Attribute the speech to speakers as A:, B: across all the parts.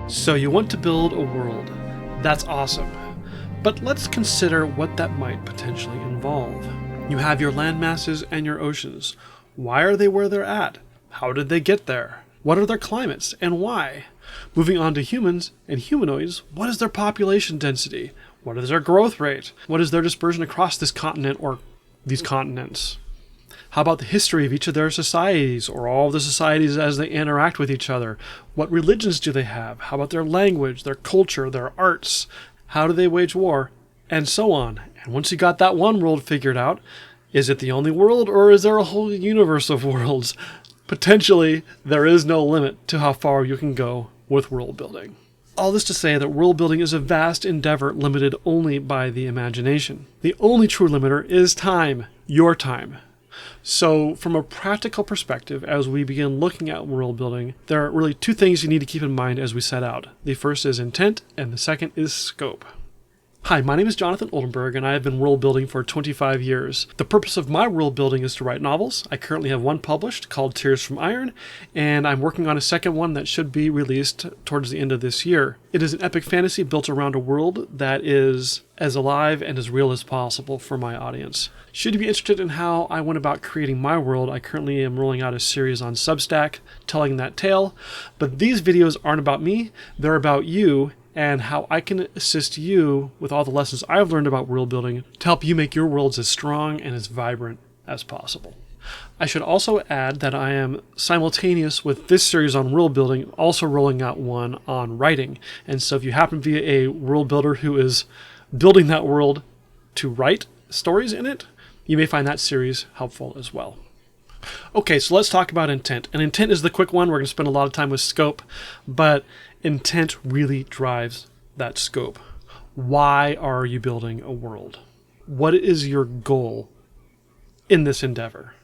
A: So you want to build a world. That's awesome. But let's consider what that might potentially involve. You have your land masses and your oceans. Why are they where they're at? How did they get there? What are their climates and why? Moving on to humans and humanoids, what is their population density? What is their growth rate? What is their dispersion across this continent or these continents? How about the history of each of their societies or all of the societies as they interact with each other? What religions do they have? How about their language, their culture, their arts? How do they wage war? And so on. And once you got that one world figured out, is it the only world or is there a whole universe of worlds? Potentially, there is no limit to how far you can go with world building. All this to say that world building is a vast endeavor limited only by the imagination. The only true limiter is time, your time. So from a practical perspective, as we begin looking at world building, there are really two things you need to keep in mind as we set out. The first is intent, and the second is scope. Hi, my name is Jonathan Oldenburg, and I have been world building for 25 years. The purpose of my world building is to write novels. I currently have one published called Tears from Iron, and I'm working on a second one that should be released towards the end of this year. It is an epic fantasy built around a world that is as alive and as real as possible for my audience. Should you be interested in how I went about creating my world, I currently am rolling out a series on Substack telling that tale. But these videos aren't about me, they're about you and how I can assist you with all the lessons I've learned about world building to help you make your worlds as strong and as vibrant as possible. I should also add that I am simultaneous with this series on world building also rolling out one on writing. And so if you happen to be a world builder who is building that world to write stories in it, you may find that series helpful as well. Okay, so let's talk about intent. And intent is the quick one. We're going to spend a lot of time with scope, but intent really drives that scope. Why are you building a world? What is your goal in this endeavor?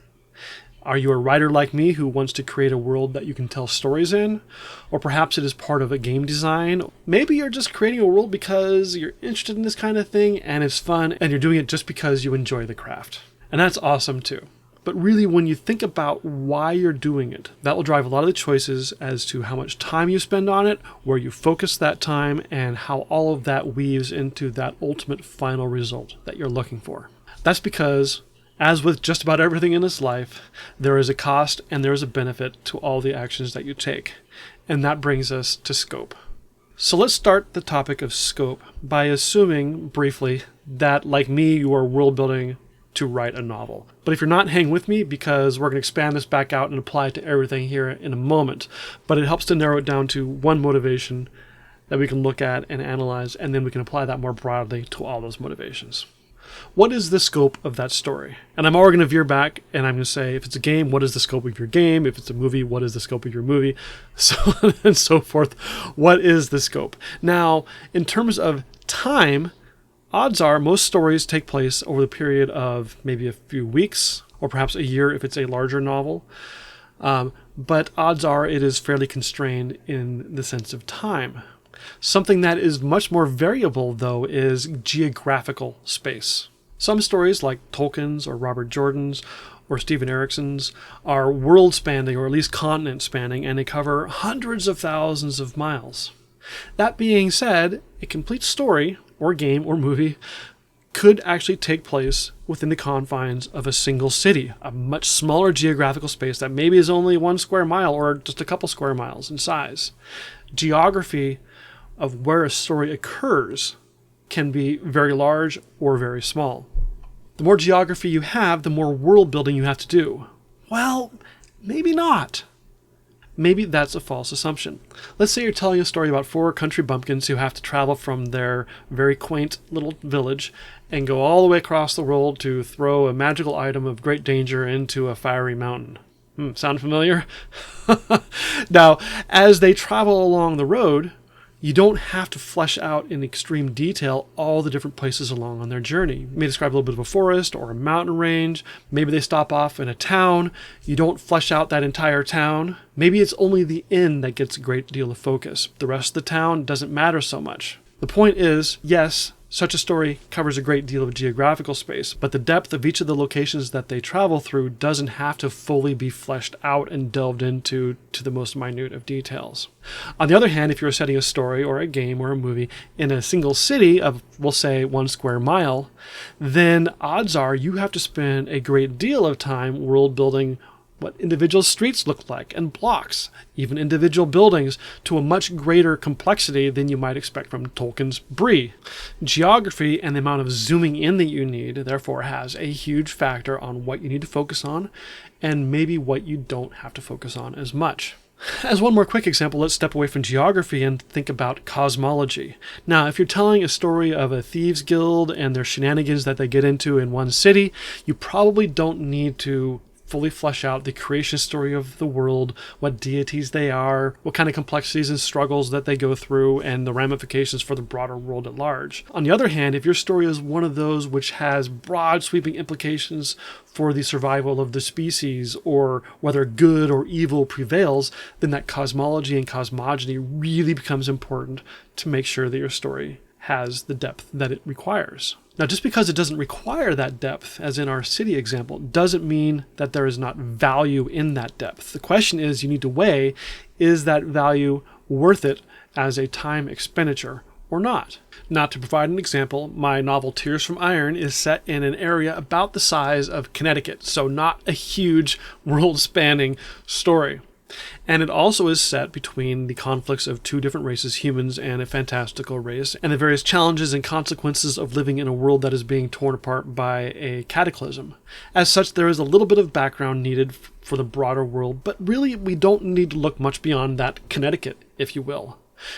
A: Are you a writer like me who wants to create a world that you can tell stories in? Or perhaps it is part of a game design. Maybe you're just creating a world because you're interested in this kind of thing and it's fun and you're doing it just because you enjoy the craft. And that's awesome too. But really, when you think about why you're doing it, that will drive a lot of the choices as to how much time you spend on it, where you focus that time, and how all of that weaves into that ultimate final result that you're looking for. That's because, as with just about everything in this life, there is a cost and there is a benefit to all the actions that you take. And that brings us to scope. So let's start the topic of scope by assuming, briefly, that like me, you are world building to write a novel. But if you're not, hang with me because we're going to expand this back out and apply it to everything here in a moment. But it helps to narrow it down to one motivation that we can look at and analyze, and then we can apply that more broadly to all those motivations. What is the scope of that story? And I'm already going to veer back and I'm going to say, if it's a game, what is the scope of your game? If it's a movie, what is the scope of your movie? So on and so forth. What is the scope? Now, in terms of time, odds are most stories take place over the period of maybe a few weeks or perhaps a year if it's a larger novel. But odds are it is fairly constrained in the sense of time. Something that is much more variable, though, is geographical space. Some stories, like Tolkien's or Robert Jordan's or Stephen Erickson's, are world-spanning or at least continent-spanning, and they cover hundreds of thousands of miles. That being said, a complete story or game or movie could actually take place within the confines of a single city, a much smaller geographical space that maybe is only 1 square mile or just a couple square miles in size. Geography of where a story occurs can be very large or very small. The more geography you have, the more world building you have to do. Well, maybe not. Maybe that's a false assumption. Let's say you're telling a story about 4 country bumpkins who have to travel from their very quaint little village and go all the way across the world to throw a magical item of great danger into a fiery mountain. Sound familiar? Now, as they travel along the road, you don't have to flesh out in extreme detail all the different places along on their journey. You may describe a little bit of a forest or a mountain range. Maybe they stop off in a town. You don't flesh out that entire town. Maybe it's only the inn that gets a great deal of focus. The rest of the town doesn't matter so much. The point is, yes, Such a story covers a great deal of geographical space, but the depth of each of the locations that they travel through doesn't have to fully be fleshed out and delved into to the most minute of details. On the other hand, if you're setting a story or a game or a movie in a single city of, we'll say, 1 square mile, then odds are you have to spend a great deal of time world building what individual streets look like and blocks, even individual buildings, to a much greater complexity than you might expect from Tolkien's Bree. Geography and the amount of zooming in that you need, therefore, has a huge factor on what you need to focus on and maybe what you don't have to focus on as much. As one more quick example, let's step away from geography and think about cosmology. Now, if you're telling a story of a thieves guild and their shenanigans that they get into in one city, you probably don't need to fully flesh out the creation story of the world, what deities they are, what kind of complexities and struggles that they go through, and the ramifications for the broader world at large. On the other hand, if your story is one of those which has broad sweeping implications for the survival of the species or whether good or evil prevails, then that cosmology and cosmogony really becomes important to make sure that your story has the depth that it requires. Now, just because it doesn't require that depth, as in our city example, doesn't mean that there is not value in that depth. The question is, you need to weigh, is that value worth it as a time expenditure or not? Now, to provide an example, my novel Tears from Iron is set in an area about the size of Connecticut, so not a huge world-spanning story. And it also is set between the conflicts of 2 different races, humans and a fantastical race, and the various challenges and consequences of living in a world that is being torn apart by a cataclysm. As such, there is a little bit of background needed for the broader world, but really we don't need to look much beyond that Connecticut, if you will.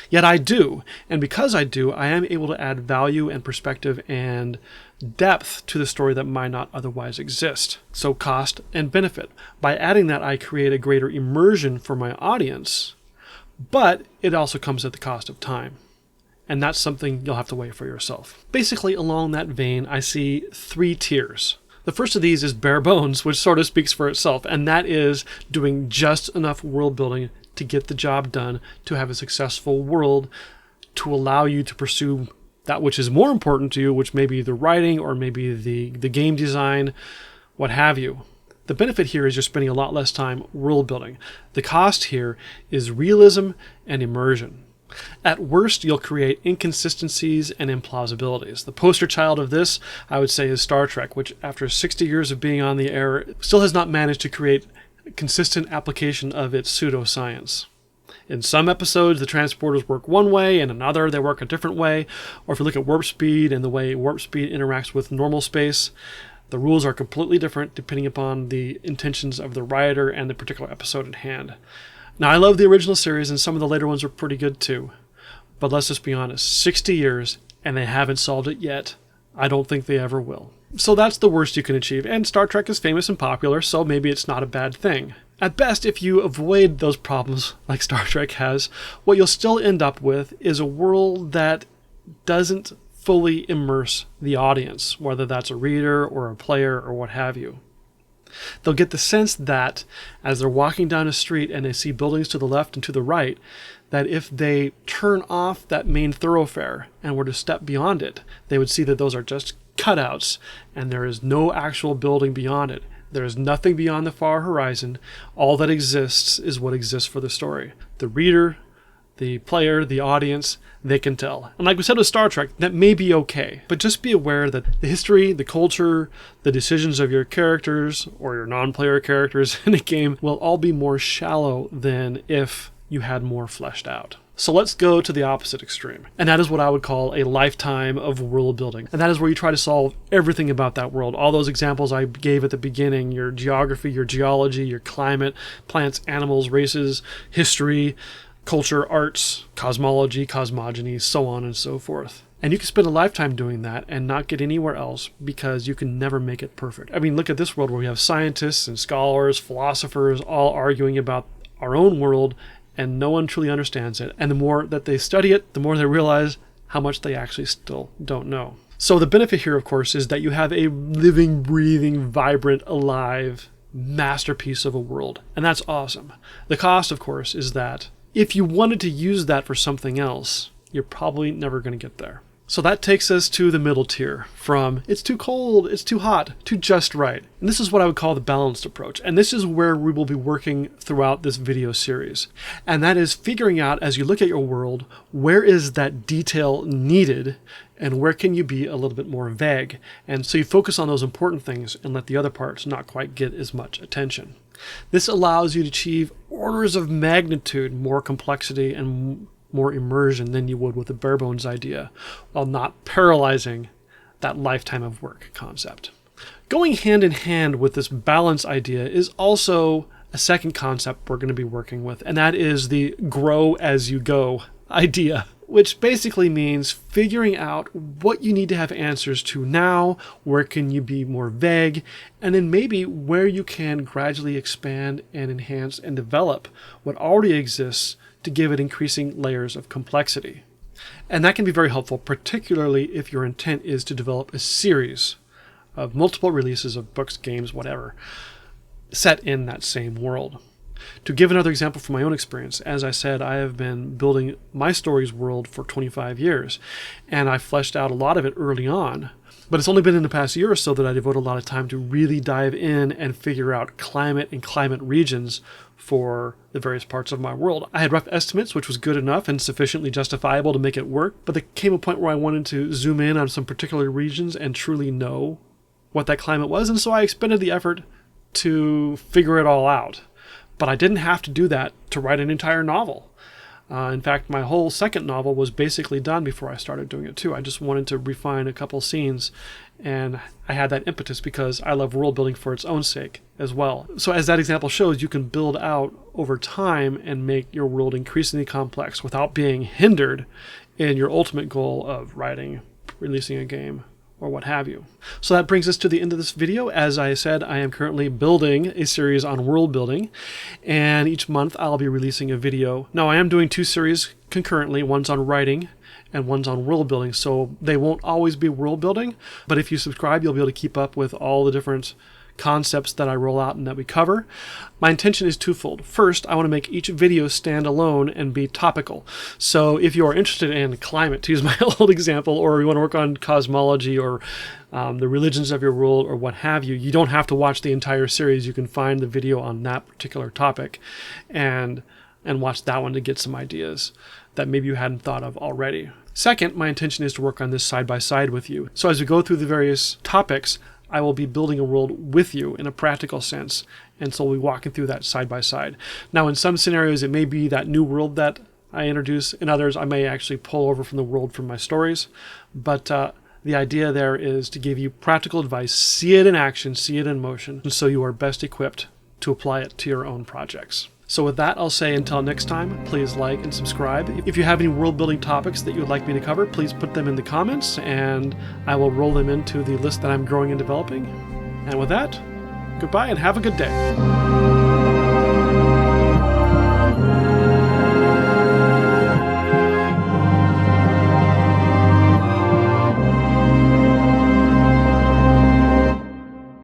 A: Yet I do, and because I do, I am able to add value and perspective and depth to the story that might not otherwise exist. So cost and benefit. By adding that, I create a greater immersion for my audience, but it also comes at the cost of time. And that's something you'll have to weigh for yourself. Basically, along that vein, I see 3 tiers. The first of these is bare bones, which sort of speaks for itself, and that is doing just enough world building to get the job done, to have a successful world, to allow you to pursue that which is more important to you, which may be the writing or maybe the game design, what have you. The benefit here is you're spending a lot less time world building. The cost here is realism and immersion. At worst, you'll create inconsistencies and implausibilities. The poster child of this, I would say, is Star Trek, which after 60 years of being on the air, still has not managed to create consistent application of its pseudoscience. In some episodes, the transporters work one way, and in another, they work a different way. Or if you look at warp speed and the way warp speed interacts with normal space, the rules are completely different depending upon the intentions of the writer and the particular episode at hand. Now, I love the original series, and some of the later ones are pretty good too. But let's just be honest, 60 years, and they haven't solved it yet. I don't think they ever will. So that's the worst you can achieve, and Star Trek is famous and popular, so maybe it's not a bad thing. At best, if you avoid those problems like Star Trek has, what you'll still end up with is a world that doesn't fully immerse the audience, whether that's a reader or a player or what have you. They'll get the sense that as they're walking down a street and they see buildings to the left and to the right, that if they turn off that main thoroughfare and were to step beyond it, they would see that those are just cutouts and there is no actual building beyond it. There is nothing beyond the far horizon. All that exists is what exists for the story. The reader, the player, the audience, they can tell. And like we said with Star Trek, that may be okay. But just be aware that the history, the culture, the decisions of your characters or your non-player characters in a game will all be more shallow than if you had more fleshed out. So let's go to the opposite extreme. And that is what I would call a lifetime of world building. And that is where you try to solve everything about that world. All those examples I gave at the beginning, your geography, your geology, your climate, plants, animals, races, history, culture, arts, cosmology, cosmogony, so on and so forth. And you can spend a lifetime doing that and not get anywhere else because you can never make it perfect. I mean, look at this world where we have scientists and scholars, philosophers, all arguing about our own world, and no one truly understands it. And the more that they study it, the more they realize how much they actually still don't know. So the benefit here, of course, is that you have a living, breathing, vibrant, alive masterpiece of a world. And that's awesome. The cost, of course, is that if you wanted to use that for something else, you're probably never going to get there. So that takes us to the middle tier, from it's too cold, it's too hot, to just right. And this is what I would call the balanced approach. And this is where we will be working throughout this video series. And that is figuring out, as you look at your world, where is that detail needed and where can you be a little bit more vague. And so you focus on those important things and let the other parts not quite get as much attention. This allows you to achieve orders of magnitude more complexity and more immersion than you would with a bare bones idea, while not paralyzing that lifetime of work concept. Going hand in hand with this balance idea is also a second concept we're going to be working with, and that is the grow as you go idea, which basically means figuring out what you need to have answers to now, where can you be more vague, and then maybe where you can gradually expand and enhance and develop what already exists to give it increasing layers of complexity. And that can be very helpful, particularly if your intent is to develop a series of multiple releases of books, games, whatever, set in that same world. To give another example from my own experience, as I said, I have been building my stories world for 25 years, and I fleshed out a lot of it early on. But it's only been in the past year or so that I devote a lot of time to really dive in and figure out climate and climate regions for the various parts of my world. I had rough estimates, which was good enough and sufficiently justifiable to make it work, but there came a point where I wanted to zoom in on some particular regions and truly know what that climate was, and so I expended the effort to figure it all out. But I didn't have to do that to write an entire novel. In fact, my whole second novel was basically done before I started doing it too. I just wanted to refine a couple scenes, and I had that impetus because I love world building for its own sake as well. So as that example shows, you can build out over time and make your world increasingly complex without being hindered in your ultimate goal of writing, releasing a game, or what have you. So that brings us to the end of this video. As I said, I am currently building a series on world building, and each month I'll be releasing a video. Now, I am doing two series concurrently. One's on writing and one's on world building, so they won't always be world building, but if you subscribe, you'll be able to keep up with all the different concepts that I roll out and that we cover. My intention is twofold. First, I want to make each video stand alone and be topical. So if you are interested in climate, to use my old example, or you want to work on cosmology or the religions of your world or what have you, you don't have to watch the entire series. You can find the video on that particular topic and watch that one to get some ideas that maybe you hadn't thought of already. Second, my intention is to work on this side by side with you. So as we go through the various topics, I will be building a world with you in a practical sense, and so we'll be walking through that side by side. Now, in some scenarios, it may be that new world that I introduce. In others, I may actually pull over from the world from my stories. But the idea there is to give you practical advice, see it in action, see it in motion, and so you are best equipped to apply it to your own projects. So with that, I'll say until next time, please like and subscribe. If you have any world building topics that you would like me to cover, please put them in the comments and I will roll them into the list that I'm growing and developing. And with that, goodbye and have a good day.